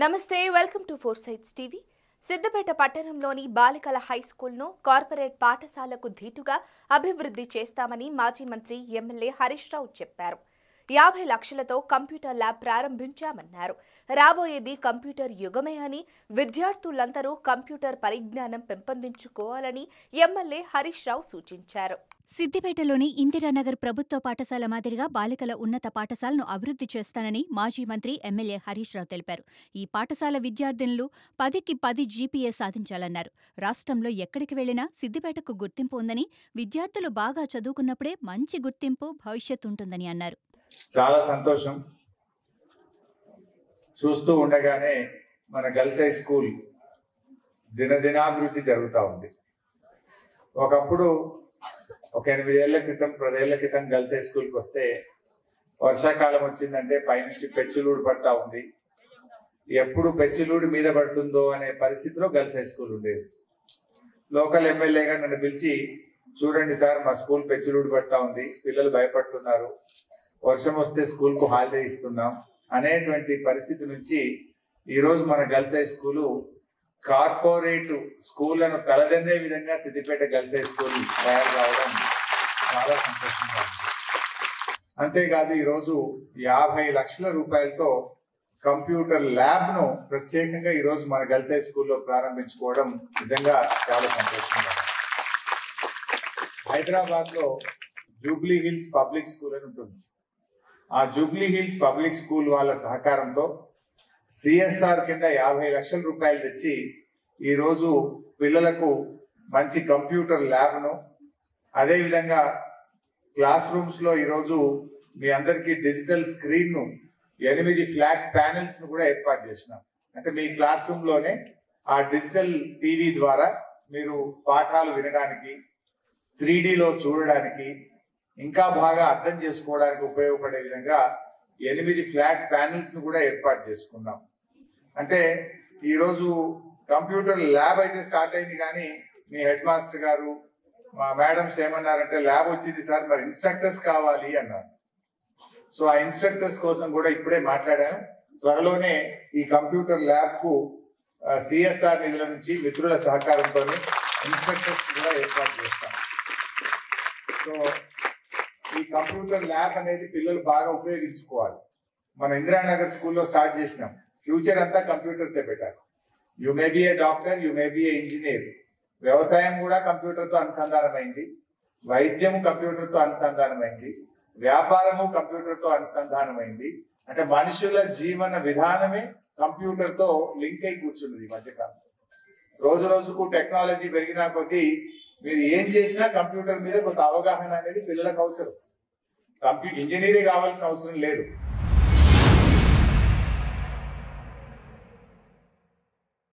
నమస్తే welcome to four sides TV. Siddipet పట్టణంలోని బాలికల హై స్కూల్ను కార్పొరేట్ పాఠశాలకు ధీటుగా అభివృద్ధి చేస్తామని మాజీ మంత్రి ఎమ్మెల్యే హరీష్ రావు చెప్పారు. 50 లక్షలతో కంప్యూటర్ ల్యాబ్ ప్రారంభించామన్నారు. రాబోయేది కంప్యూటర్ యుగమే అని విద్యార్థులందరూ కంప్యూటర్ పరిజ్ఞానం పెంపొందించుకోవాలని ఎమ్మెల్యే హరీష్ రావు సూచించారు. సిద్దిపేటలోని ఇందిరానగర్ ప్రభుత్వ పాఠశాల మాదిరిగా బాలికల ఉన్నత పాఠశాలను అభివృద్ధి చేస్తానని మాజీ మంత్రి ఎమ్మెల్యే హరీష్ రావు తెలిపారు. ఈ పాఠశాల విద్యార్థినులు 10కి 10 జీపీఏ సాధించాలన్నారు. రాష్ట్రంలో ఎక్కడికి వెళ్లినా సిద్దిపేటకు గుర్తింపు ఉందని, విద్యార్థులు బాగా చదువుకున్నప్పుడే మంచి గుర్తింపు, భవిష్యత్తు ఉంటుందని అన్నారు. చాలా సంతోషం. చూస్తూ ఉండగానే మన గర్ల్స్ హై స్కూల్ దినదినాభివృద్ధి జరుగుతూ ఉంది. ఒకప్పుడు ఒక 8 ఏళ్ల క్రితం 10 ఏళ్ల క్రితం గర్ల్స్ హై స్కూల్కి వస్తే వర్షాకాలం వచ్చిందంటే పైనుంచి పెచ్చులూడు పడతా ఉంది. ఎప్పుడు పెచ్చులూడు మీద పడుతుందో అనే పరిస్థితిలో గర్ల్స్ హై స్కూల్ ఉండేది. లోకల్ ఎమ్మెల్యేగా నన్ను పిలిచి, చూడండి సార్, మా స్కూల్ పెచ్చులూడు పడతా ఉంది, పిల్లలు భయపడుతున్నారు, వర్షం వస్తే స్కూల్ కు హాలిడే ఇస్తున్నాం అనేటువంటి పరిస్థితి నుంచి ఈరోజు మన గర్ల్స్ హై స్కూలు కార్పొరేట్ స్కూళ్లను తలదన్నే విధంగా సిద్దిపేట గర్ల్స్ హై స్కూల్ తయారు కావడం చాలా సంతోషంగా ఉంది. అంతేకాదు ఈరోజు 50 లక్షల రూపాయలతో కంప్యూటర్ ల్యాబ్ ను ప్రత్యేకంగా ఈరోజు మన గర్ల్స్ హై స్కూల్లో ప్రారంభించుకోవడం నిజంగా చాలా సంతోషంగా ఉంది. హైదరాబాద్ లో జూబ్లీ హిల్స్ పబ్లిక్ స్కూల్ అని ఉంటుంది. ఆ జూబ్లీ హిల్స్ పబ్లిక్ స్కూల్ వాళ్ళ సహకారంతో సిఎస్ఆర్ కింద 50 లక్షల రూపాయలు తెచ్చి ఈరోజు పిల్లలకు మంచి కంప్యూటర్ ల్యాబ్ ను, అదేవిధంగా క్లాస్ రూమ్స్ లో ఈరోజు మీ అందరికీ డిజిటల్ స్క్రీన్ ను 8 ఫ్లాట్ ప్యానెల్స్ ను కూడా ఏర్పాటు చేసినాం. అంటే మీ క్లాస్ రూమ్ లోనే ఆ డిజిటల్ టీవీ ద్వారా మీరు పాఠాలు వినడానికి, 3Dలో చూడడానికి, ఇంకా బాగా అర్థం చేసుకోవడానికి ఉపయోగపడే విధంగా 8 ఫ్లాట్ ప్యానెల్స్ ను కూడా ఏర్పాటు చేసుకున్నాం. అంటే ఈరోజు కంప్యూటర్ ల్యాబ్ అయితే స్టార్ట్ అయింది, కానీ మీ హెడ్ మాస్టర్ గారు, మా మేడమ్స్ ఏమన్నారంటే, ల్యాబ్ వచ్చింది సార్, మరి ఇన్స్ట్రక్టర్స్ కావాలి అన్నారు. సో ఆ ఇన్స్ట్రక్టర్స్ కోసం కూడా ఇప్పుడే మాట్లాడాను. త్వరలోనే ఈ కంప్యూటర్ ల్యాబ్ కు సిఎస్ఆర్ నిధుల నుంచి మిత్రుల సహకారంతో ఇన్స్ట్రక్టర్స్ కూడా ఏర్పాటు చేస్తాం. సో ఈ కంప్యూటర్ ల్యాబ్ అనేది పిల్లలు బాగా ఉపయోగించుకోవాలి. మన ఇందిరానగర్ స్కూల్లో స్టార్ట్ చేసినాం. ఫ్యూచర్ అంతా కంప్యూటర్సే పెట్టారు. You may be A doctor, you may be A engineer. వ్యవసాయం కూడా కంప్యూటర్తో అనుసంధానమైంది, వైద్యం కంప్యూటర్తో అనుసంధానమైంది, వ్యాపారము కంప్యూటర్తో అనుసంధానమైంది. అంటే మనుషుల జీవన విధానమే కంప్యూటర్తో లింక్ అయి కూర్చున్నది ఈ మధ్యకాలం. రోజు రోజుకు టెక్నాలజీ పెరిగినా కొద్దీ మీరు ఏం చేసినా కంప్యూటర్ మీద కొంత అవగాహన అనేది పిల్లలకు అవసరం. ఇంజనీరింగ్ కావాల్సిన అవసరం లేదు.